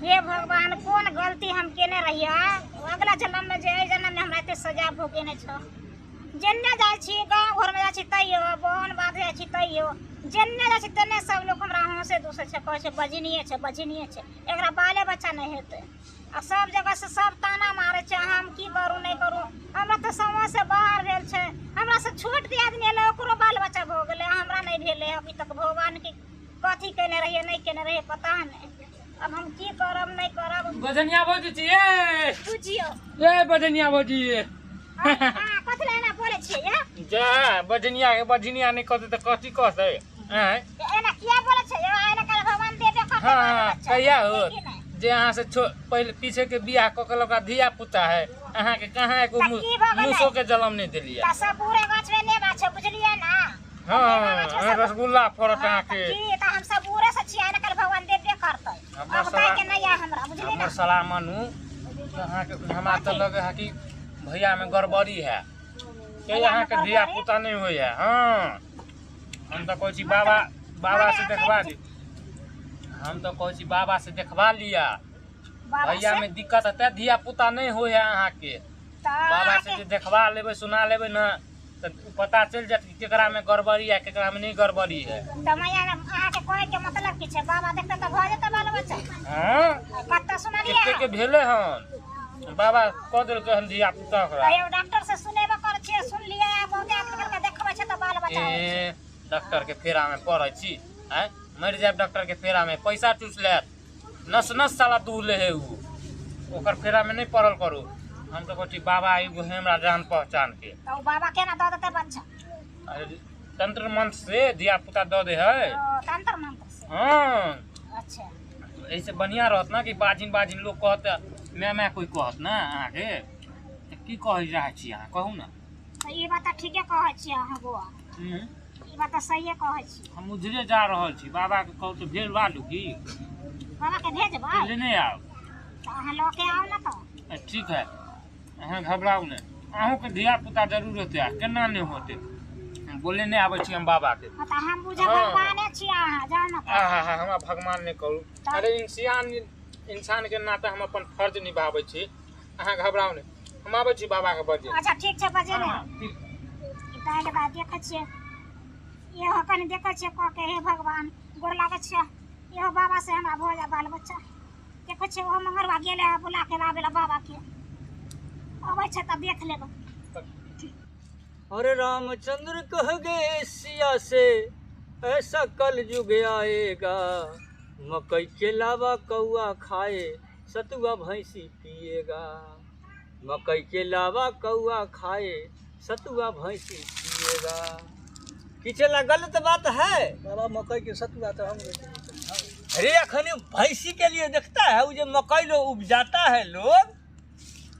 हे भगवान कौन गलती हम केने रहिए अगला जन्म में जे जन्म में हमरा एते सजा भोगेने छ जेन्ने जाय छी गांव घर में जाय छी तइयो बहन बात जाय छी तइयो जेन्ने जाय छी तन्ने सब लोग हमरा हंसे दूसरे छ कहै छै बजनिए छै एकरा बाले बच्चा नहीं हेतै आ सब जगह से सब ताना मारे छै हम की करू नहीं करू हमरा तो समझ से बाहर भेल छै हमरा से छोट के आदमी एले ओकरो बाल बच्चा भ गेलै हमरा नहीं भेले अभी तक भगवान के कथी केने रहिए नहीं केने रहिए पता नहीं अब हम की करब नहीं करब बजनिया भौजी छी ए बुझियो ए बजनिया भौजी हां कथि लेना बोले छी ए जा बजनिया नहीं कहते त कथी कहते हैं एना किया बोले छी एना कर भगवान देबे करते हां कहिया हो जे अहाँ से पहले पीछे के बियाह क के लगा धिया पुता है अहाँ के कहां एको मुसो के जन्म नहीं देलिया त सब पूरे गाछ में ने बात छै बुझलिए ना हां रसगुल्ला फरत अहाँ के की त हम सब पूरे से छिया ना कर भगवान देबे करते अब बताय के नहीं आ हमरा बुझलिए ना हमर सलाह मानू अहाँ के हमरा त लगे है कि भैया में गड़बड़ी है के अहाँ के धिया पुता नहीं होय है हां हम तो कहै छी बाबा से देखबा दी हम तो कहै छी बाबा से देखवा लिया भैया में दिक्कत है धिया पुता नहीं होय है अहाँ के बाबा से जे देखवा लेबे सुना लेबे ना तो पता चल जात कि केकरा में गड़बड़ी है केकरा में नहीं गड़बड़ी है त मैया अहाँ के कहे के मतलब की छै बाबा देखता त भ जेता बाल बच्चा हां कत्ता सुनलिए केते के भेले हन बाबा क देल कहन धिया पुता ओकरा अरे डॉक्टर से सुनेबे कर छै सुन लिया बहुते आदमी के देखबै छै त बाल बच्चा ए डॉक्टर के फेरा में पड़ै छी हैं मर जाए डॉक्टर के फेरा में पैसा चूस लेत नस साला दूर ले है उ ओकर फेरा में नहीं पड़ल करू हम तो कहती बाबा एगो है हमरा जान पहचान के तो बाबा केना द देते बच्चा अरे तंत्र मंत्र से धिया पुता द दे है तंत्र मंत्र से हां अच्छा ऐसे बढ़िया रहत ना कि बाजिन लोग कहत मैं कोई कहत ना अहाँ के की कहि रहा छी अहाँ कहू ना ई बात ठीके कहै छी अहाँ बुआ ई बात सहीए कहै छी हम उधरे जा रहल छी बाबा के कहू तो भेजवा लू की बाबा के भेजबै लेने आओ त अहाँ ल के आओ ना त ठीक है अहाँ घबराऊ ने अहूँ के धिया पुता जरूरत है केना नहीं होते बोले नहीं आवे छी हम बाबा के त हम बुझे भगवाने छी अहाँ जान ना हां हमरा भगवान नहीं करू अरे इंसान के नाते हम अपन फर्ज निभाबै छी अहाँ घबराऊ ने हम आबै छी बाबा के बजे अच्छा ठीक छै बजे ने ताके बाद देखै छियै ये कनि देखै छियै क के हे भगवान गोर लागै छै ये बाबा से हमरा भ जा बाल बच्चा देखै छियै ओ मंगरवा गेले बुला के लाबेला बाबा के अबै छै त देख लेब अरे रामचंद्र कह गए सिया से ऐसा कल युग आएगा मकई के लावा कौआ खाए सतुआ भैंसी पिएगा मकई के लावा कौआ खाए सतुआ भैंसी पिएगा किचला गलत बात है बाबा मकई के सतुआ तो हम अरे अखनी भैंसी के लिए देखता है वो जो मकई लोग उपजाता है लोग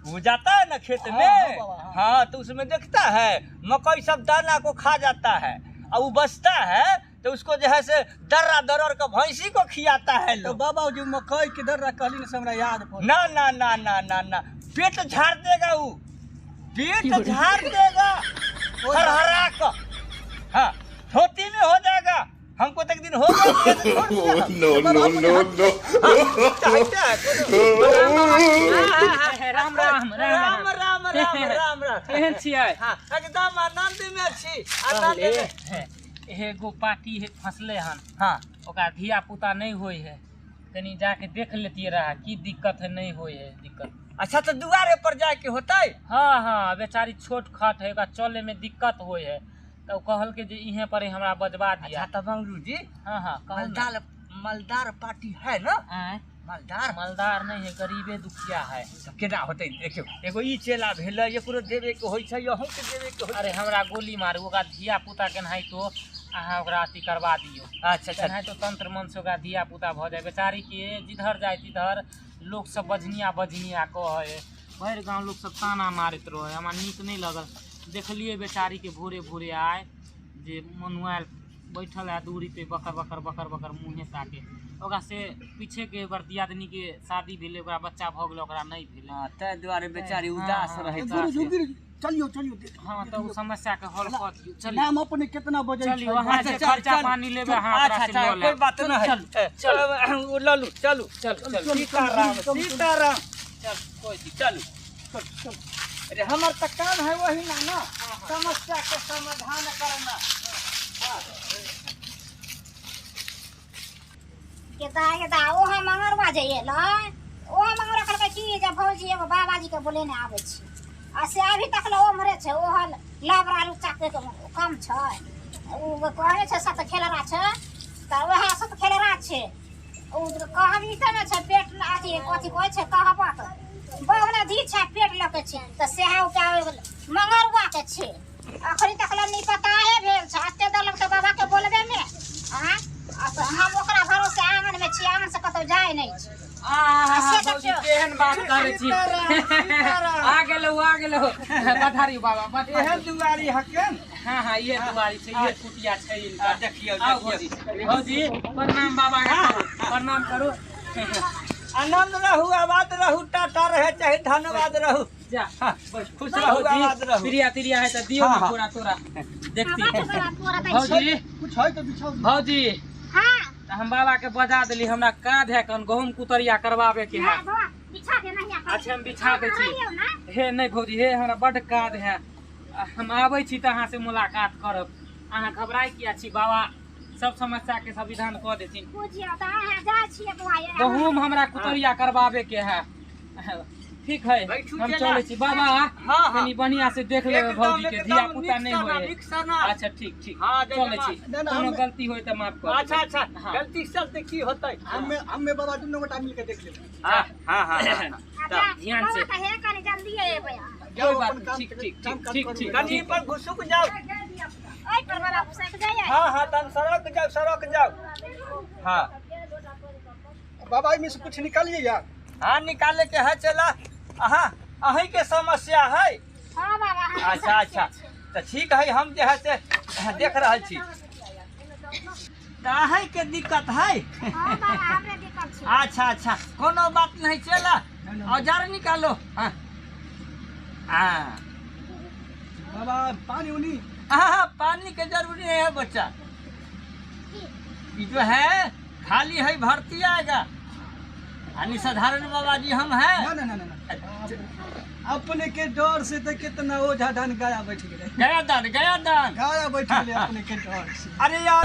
वो जाता है ना खेत में हाँ तो उसमें देखता है मकई सब दाना को खा जाता है और वो बचता है तो उसको जो है से दर्रा का भैंसी को खिलाता है तो लोग बाबा जो मकई के दर्रा कहली से हमरा याद पड़ ना ना ना ना ना ना पेट झाड़ देगा वो पेट झाड़ देगा हरहरा का हाँ धोती में हो जाएगा हमको तक दिन हो गया नो राम राम राम राम राम राम राम केहन छियै हाँ एकदम आनंद में छी आनंद में एगो पार्टी फंसले हन हाँ ओकरा धिया पुता नहीं होय है कनी जाके देख लेतिए रहा की दिक्कत है नहीं होय है दिक्कत अच्छा तो दुआरे पर जाके होता है हाँ हाँ बेचारी छोट खाट है ओकरा चले में दिक्कत होय है तो कहल के जे इहे पर हमरा बजवा दिया अच्छा तबंगरू जी हाँ हाँ मालदार पार्टी है ना मालदार नहीं है गरीबे दुखिया है तो केना होते देखियो एगो ई चेला भेले एकरो देवे के होय छै यहू के देवे के होय अरे हमरा गोली मारू ओकरा धिया पुता केनाही तो अहाँ ओकरा अथी करवा दियो अच्छा अच्छा केनाही तो तंत्र मंत्र से ओकरा धिया पुता भ जाए बेचारी के जिधर जाए तिधर लोग सब बजनिया कहे भर गाँव लोग सब ताना मारत रहे हमरा नीक नहीं लगल देखलिए बेचारी के भोरे भोरे आए जे मनुआल बैठल है दूरी पे बकर मुँहे ताके ओकरा से पीछे के ओकर दियादनी के शादी भेले ओकरा बच्चा भ गेल ओकरा नहीं भेले तै दुआरे बेचारी उदास रहे चलियो चलियो देख हाँ तो उ समस्या के हल कर दियो चल नाम अपने कितना बजे चलिए वहाँ से खर्चा पानी लेबे हाँ अच्छा अच्छा कोई बात ना है चल लल्लू चलू चल चल सीताराम सीताराम चल कोई चल अरे हमार तक काम है वही ना समस्या के समाधान करना केता ओ हम मंगरवा जाइए ल ओ हम मंगरवा करके की जे भौजी एगो बाबाजी के बोले ने आवे छी आ से अभी तक ल ओ मरे छै ओ हल लाबरा लुचा के कम छै ओ कहले छै सत खेलरा छै त वह सत खेलरा छै ओ कहबी त न छै पेट अथी कथी कहै छै कहबा त बहुना दी छै पेट लके छै त सेहा के मंगरवा के छै अखरी तक ल नहीं पता है भेल छै अते दलक त बाबा के बोलबे ने हां हम ओकरा भरोसे आंगन में छी आंगन से कतौ जाय नहीं छी केहन बात करे छी आ गेलो पधारी बाबा एहन दुआरी हकेन हाँ ये दुआरी छै ये कुटिया छै इनका देखियो भौजी प्रणाम बाबा के प्रणाम करू आनंद रहू आबाद रहू टाटा रहे चाहे धन्यवाद रहू जा खुश रहू आबाद रहू प्रिया तिरिया है त दियो ना पूरा तोरा देखती भौजी कुछ है तो बिछाओ भौजी हां हम बाबा के बजा देली हमरा काद है कन गहूम कुतरिया करवावे के है बिछा दे नहीं अच्छा हम बिछा दे छी हे नहीं भौजी हे हमरा बड काद है हम आबै छी त अहाँ से मुलाकात करब अहाँ घबराई किया छी बाबा सब समस्या के संविधान क देथिन बुझियो त अहाँ जा छिए बुआई गहूम हमरा कुतरिया करवावे के है ठीक है हम चले छी बाबा कनी बढ़िया से देख लेबे भौजी के धिया पुता नहीं होए अच्छा ठीक ठीक चले छी कोनो गलती होय त माफ कर अच्छा अच्छा गलती से की होतै हमें बाबा दुनो गोटा मिल के देख लेब हां ध्यान से हे कनी जल्दी एबे कोई बात नहीं ठीक कनी पर घुसुक जाओ ओए पर बाबा घुसक जाए हां तन सड़क जाओ हां बाबा में से कुछ निकालिए यार हाँ निकाले के है चला अहीं के समस्या है हां बाबा अच्छा अच्छा तो ठीक है हम जो है से देख रहा छी अहीं के दिक्कत है हां बाबा हमरे दिक्कत छै अच्छा अच्छा कोनो बात नहीं चला औजार निकालो हाँ बाबा पानी उनी हाँ पानी के जरूरी है बच्चा ये जो है खाली है भर्ती आएगा यानी साधारण बाबा जी हम हैं ना अपने के डर से तो कितना ओझा धन गया बैठ गए गया दान गया बैठ गए अपने के डर से अरे यार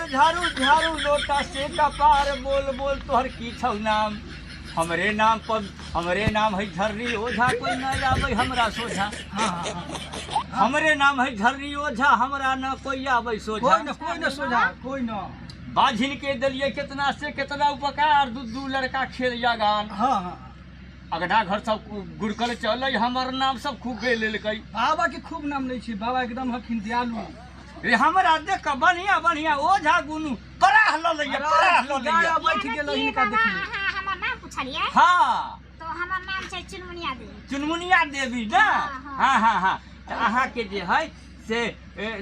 झाड़ू लोटा से कपार बोल तोहर की छौ नाम हमरे नाम है झर्री ओझा कोई न आवे हमरा सोझा हमरे नाम है झर्री ओझा हमरा न कोई आवे सोझा कोई न सोझा कोई न बाझिन के दलिए कितना से कितना उपकार दू लड़का खेल जागान हाँ अगधा घर सब गुड़कल चल हमर नाम सब खूब ले बाबा के खूब नाम नहीं छी बाबा एकदम हखिन दयालु रे हमरा देख बढ़िया ओझा गुनु पराह ल लइया बैठ गेल इनका देखिए हमर नाम पूछलिए हां तो हमर नाम छै चुनमुनिया देवी ना हां तो अहाँ के जे है से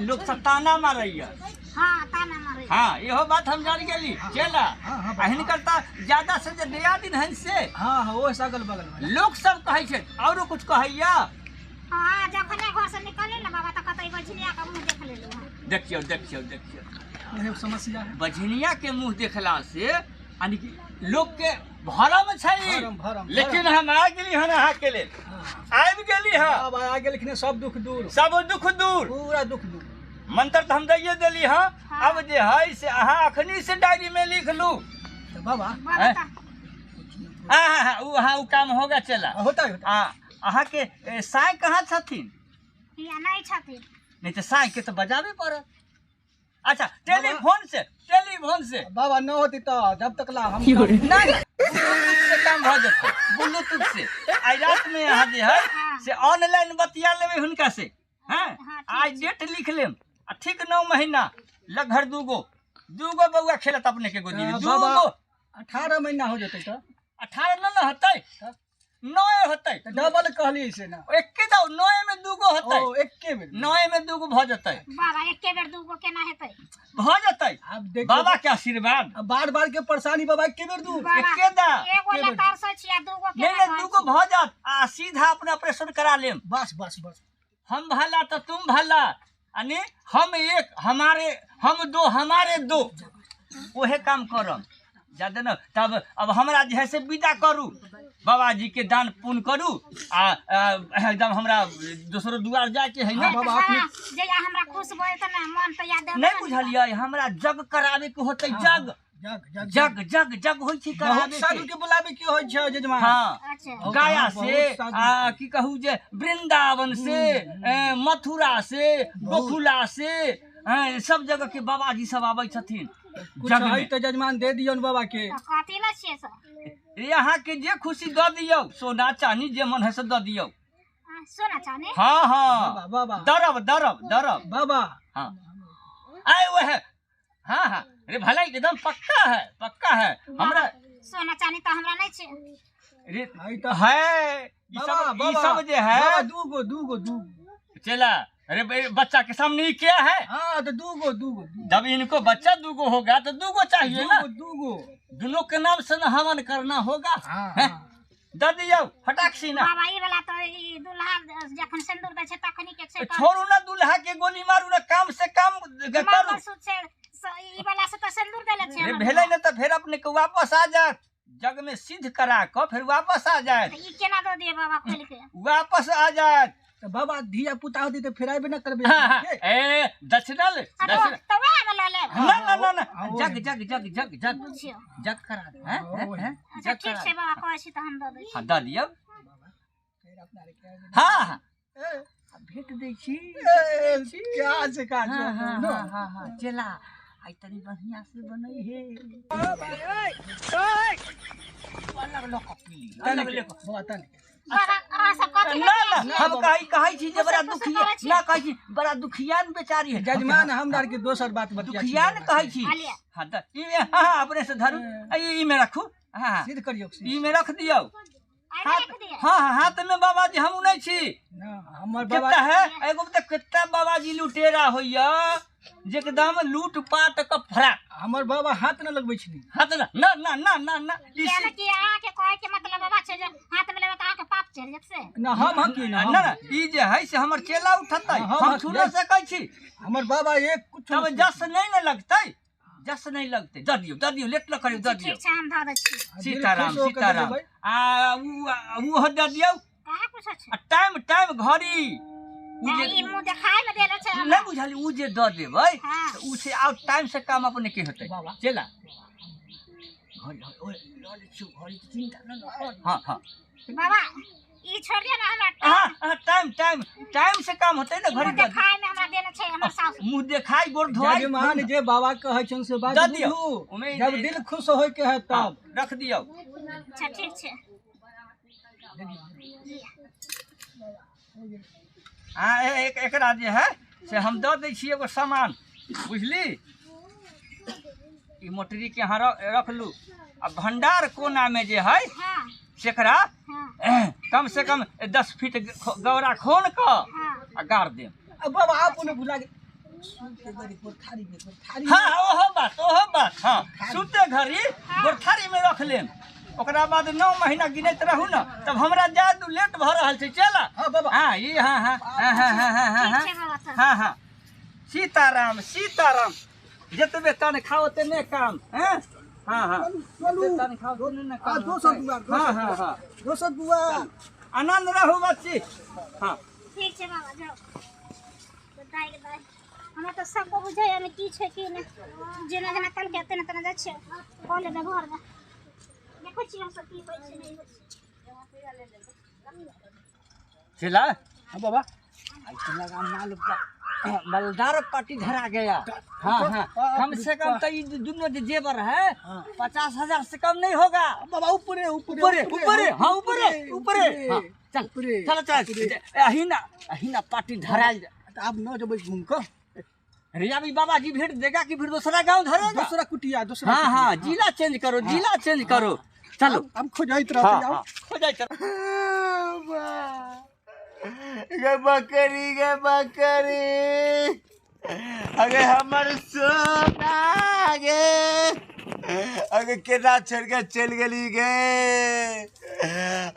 लोग सब ताना मारैया हां ताना मारै हां इहो बात हम जान गेली चला अहिन करता ज्यादा से दया दिन हन से हां ओ सगल बगल में लोग सब कहै छै औरो कुछ कहैया हां जखने घर से निकले ना बाबा त कतई बझनिया का मुंह देख लेलु देखियो यही समस्या है बझनिया के मुंह देखला से यानी कि लोग के भरम छै लेकिन हम आ गेली हन अहाँ के लेल आबि गेली हन अब आ गेलखिन सब दुख दूर पूरा दुख दूर मंत्र तो हम दैये देली हँ अब जे है से अहाँ अखनी से डायरी में लिख लू तो बाबा हाँ वो काम होगा चला होता अहाँ के साई कहाँ छथिन या नहीं छथिन नहीं तो साई के तो बजाबे पड़त अच्छा टेलीफोन से बाबा न होती तो जब तक ला हम नहीं से काम हो जाता ब्लूटूथ से आई रात में यहाँ जे है से ऑनलाइन बतिया लेवे हुनका से हैं आज डेट लिख लेम ठीक 9 महीना लगभग दूगो बउआ खेलत अपने के गोदी में दूगो 18 महीना हो जते तो 18 न होतै नए होतै डबल कहली से ना एके दाव नए में दूगो होतै ओ एके बेर नए में दूगो भ जतै बाबा एके बेर दूगो केना हेतै भ जतै अब देख बाबा के आशीर्वाद बार बार के परेशानी बाबा एके बेर दू बाबा एके दा एगो ले तरसै छियै दूगो नहीं केना नहीं दूगो भ जात आ सीधा अपना ऑपरेशन करा लेम बस बस बस हम भला तो तुम भला यानी हम एक हम दो हमारे दो ओहे काम करम ज्यादा न तब अब हमरा जे है से विदा करू बाबा जी के दान पुण्य करू आ एकदम हमरा दोसरो दुआर जाए के है ना बाबा अपने जया हमरा खुश भए त ना मन त याद नहीं बुझलियै हमरा जग करावे के होतै जग जग जग जग जग जग होय छै बहुत करावे साधु के के बुलावे के होय छै जजमान हाँ अच्छा गाया बहुत से साधु। की कहू जे वृंदावन से मथुरा से गोकुला से सब जगह के बाबा जी सब आबै छथिन कुछ जग है में तो जजमान दे दियौन बाबा के कथी ला छियै सब यहाँ के जे खुशी दऽ दियौ सोना चानी जे मन है से दऽ दियौ सोना चाहने हाँ हाँ बाबा बाबा दरब दरब दरब बाबा हाँ आए वो है हाँ हाँ अरे भला एकदम पक्का है हमरा सोना चाहनी त हमरा नहीं छै अरे है तो है ई सब जे है बाबा दूगो दूगो दूगो चला अरे बच्चा के सामने ही क्या है हाँ तो दूगो दूगो जब इनको बच्चा दूगो होगा तो दूगो चाहिए ना दूगो दोनों के नाम से न हवन करना होगा हाँ हैं? हाँ दऽ दियौ फटाक सी ना बाबा ई वाला तो ई दुल्हा जखन सिंदूर दै छै तखनी के छै छोड़ू ना दूल्हा के गोली मारू ना काम से काम करू मंगलसूत्र छै ई वाला से तो सिंदूर देले छै अरे भेलै ना तो फिर अपने को वापस आ जात जग में सिद्ध करा कर फिर वापस आ जाए ई केना दो दिए बाबा खोल के वापस आ जाए तो बाबा धिया पुता होती तो फिर आबे न करबे हाँ, हाँ, ए दक्षिणल दक्षिण तो वह वाला ले ना ना ना ना आओ। जग जग जग जग जग बुझियो जग करा दे हैं हैं अच्छा जग ठीक करा छै बाबा कहै छी त हम दऽ दै छी हाँ दऽ दियौ हाँ हाँ भेट दै छी क्या से का हाँ हाँ हाँ हाँ हाँ चला आई तनी बढ़िया से बनई हे अलग लोग पी अलग लोग बाबा तन बाबा आसा कथी ना ना ले हम कही छी जे बड़ा कुछ दुखिया करे छी। ना कही छी बड़ा दुखियान बेचारी है जजमान हमरा के दोसर बात बतिया दुखियान कही छी आलिया हाँ त ई हाँ अपने से धरू ई में रखू हाँ हाँ, सिद्ध करियो ई में रख दियो आई हाथ रख दिए हाँ हाँ हाथ में बाबा जी हम नहीं छी ना हमर बाबा कितना है एगो तो कितना बाबा जी लुटेरा होइया जे एकदम लूट पाट का फराक हमर बाबा हाथ न लगबै छी हाथ ना ना ना ना ना ना ई क्या कि आ के कहै के मतलब बाबा छै जे हाथ में लेबे त आ के पाप चढ़ जात से ना हम की ना ना ना ई जे है से हमर चेला उठतै हाँ, हम हाँ, छू सकै छी हमर बाबा एक कुछ तब जस नहीं न लगतै जस नहीं लगतै दऽ दियौ लेट न करियो दऽ दियौ ठीक छै हम दऽ दै छी सीताराम सीताराम आ ऊ दऽ दियौ कहाँ कुछ छै आ टाइम घड़ी ऊ ना, जे ई मुंह देखाय में देले छै नहीं बुझली ऊ जे दऽ देबै हाँ। तऽ ऊ से आउट टाइम से काम अपने के होतै बाबा। चला घड़ी ओए लऽ ले छियौ घड़ी चिंता न हाँ हाँ बाबा ई छोड़ दिया ना हमरा हाँ हाँ टाइम से काम होतै ना घड़ी मुंह दऽ देखाय में हमरा देले छै हमर सास मुंह देखाई गोर धोआई जजमान जे बाबा कहै छन से बात दऽ दियौ। बुझू ओमे जब दिल खुश होय के है हाँ, तब रख दियौ अच्छा ठीक छै हाँ एकरा जे है से हम दऽ दै छी एगो सामान बुझली ई मोटरी के यहाँ रख लू आ भंडार कोना में जे है हां सेकरा हां कम से कम 10 फीट गौरा खोन क हां आ गाड़ देम अब बाबा आप ने भुला के सुनते गरी कोठारी में कोठारी हाँ ओहो बात हाँ सुते घड़ी गोरथारी में रख लेम ओकरा बाद 9 महीना गिनैत रहू ना तब हमरा जादू लेट भ रहल छै चला हाँ बाबा हाँ ये हाँ हाँ हाँ हाँ हाँ हाँ हाँ ठीक छै बाबा तऽ हाँ हाँ सीताराम जतबे तन खाओ तने काम हैं हाँ हाँ चलू तन खाओ तने आ काम दोसर दुआर हाँ हाँ हाँ दोसर दुआर आनंद रहू बच्ची हाँ ठीक छै बाबा जाओ दाई के दाई हमरा तो सब बुझै है की छै की ने जेना जेना कल के तेना तेना जाइ छै कॉल में घर में देखो छी हम सब की होय छै नहीं होय चला हाँ बाबा ऐसे लगा माल का मलदार पार्टी धरा गया हाँ हाँ कम से कम तो ये दोनों जो जेवर है 50,000 से कम नहीं होगा बाबा ऊपरे हाँ ऊपरे हाँ चल ऊपरे। चल अहिना पार्टी धरा आप न जब घूम कर अरे अभी बाबा जी भेंट देगा कि फिर दूसरा गांव धरेगा दूसरा कुटिया दूसरा हाँ हाँ जिला चेंज करो चलो अब खोजाइत रहते हाँ जाओ हाँ खोजाइत गे बकरी अगे हमर सोना गे केना छोड़ के चल गेली गे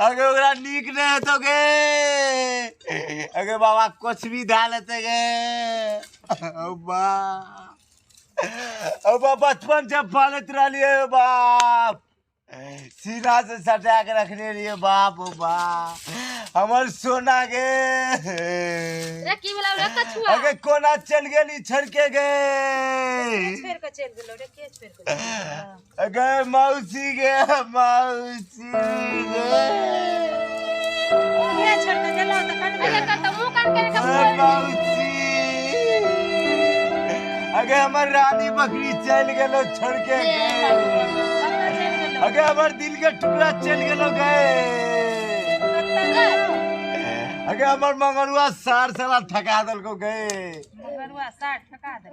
अगे ओकरा नीक नहीं हेतो गे अगे बाबा कुछ भी धा लेते गे बा बचपन जब पालत रहिए बाप सीना से सटा के रखने लिए बाप ओ बाप हमर सोना गे रे की बोला रे कछुआ अगे कोना चल गेली छड़ के गे फेर के चल गेलो रे केस फेर के अगे मौसी गे मौसी गे ये छोड़ के चलो तो कट अरे का तो मुंह काट के अरे मौसी अगे हमर रानी बकरी चल गेलो छोड़ के गे अगे हमर दिल के टुकड़ा चल गेलो गे अगे हमर मंगरुआ सार साला ठका दल को गए बरुआ 60 ठका दे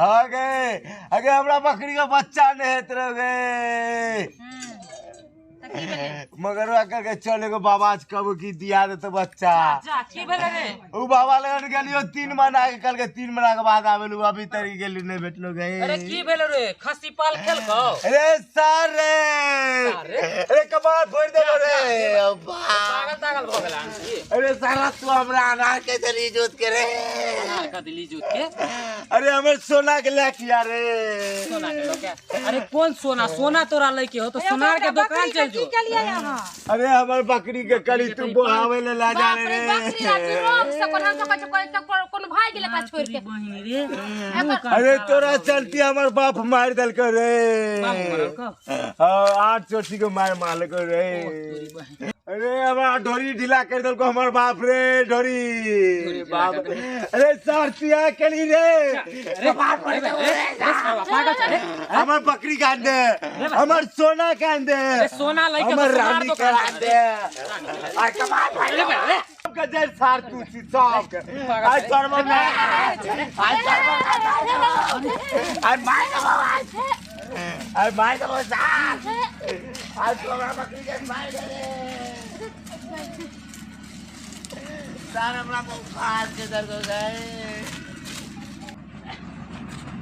अगे अगे हमरा बकरी का बच्चा नहीं हेत रह गए तो की भेले मगरुआ करके चले गो बाबा आज कब की दिया दे तो बच्चा जा की भेले रे उ बाबा लगन गेलियो 3 महीना के कल के 3 महीना के बाद आवेलु अभी तरी गेली नहीं भेटलो गए अरे की भेल रे खसी पाल खेल को अरे सर रे अरे कमाल फोड़ दे रे अब्बा पागल भ गेला अरे साला तू हमरा अनार के दली जोत के रे का दिली जूत के अरे हमर सोना के लेकिया रे सोना के लोके अरे कौन सोना सोना तोरा लेके हो तो सोनार के दुकान चल जो के लिए यहां अरे हमर बकरी के कली तू बोहावे ले ला जा बाप रे रे बकरी राती रोग से कोन हम कोन कोन भाई गेले का छोड़ के बहिनी रे अरे तोरा चलती हमर बाप मार दल को रे बाप मरल को हाँ 8 चोटी को मार को रे अरे हमारा ढोरी ढीला कर दल को हमार बाप रे ढोरी बाप अरे सारतिया कली रे पागल चले हमार बकरी काट दे हमार सोना काट दे सोना लेके हमार सोनार रानी दुकान काट दे आई कमाल भाई का जल सार तू सी सब आई करब ना आई करब आई मार दो सार आई तोरा बकरी के मार दे सार हमरा को खास के दर को गए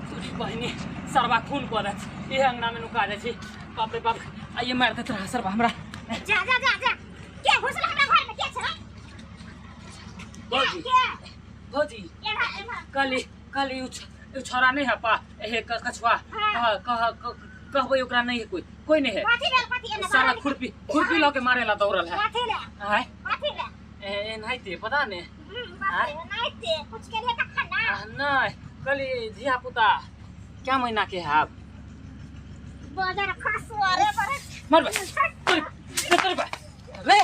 तोरी बहिनी सरवा खून को दे ये अंगना में नुका जाय छी बाप रे बाप आइए मार देत रहा सरवा हमरा जा जा जा जा के घुसला हमरा घर में के छ भौजी के भौजी एना कल उ छोरा नहीं है पा हे कछुआ कहबै ओकरा नहीं है कोई नहीं है कथी एना सारा खुरपी लके मारेला दौड़ल है कथी ले हाय कथी ले ए नहीं ते पता नहीं नहीं ते कुछ के लिए का खाना नहीं कल जिया पुता क्या महीना के है आप बाजार खसुआ रे पर मर बे ले ए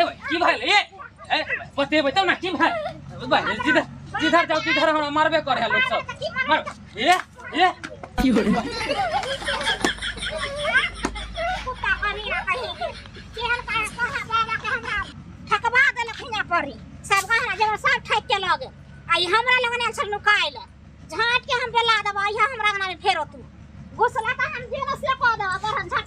भाई की भाई ले ए पते बताओ ना की भाई भाई जिधर जाओ तिधर हम मारबे करे लोग सब मार ये की हो रे कुत्ता करी ना कहीं केहन का कहा बाबा के हमरा ठकबा देलखिन परी सब कहा जब सब ठक के लगे आई हमरा लगने से नुकाइल झाट के हम पे ला दबा या हमरा गना में फेरो तू घुसला का हम जेल से को दबा पर हम झट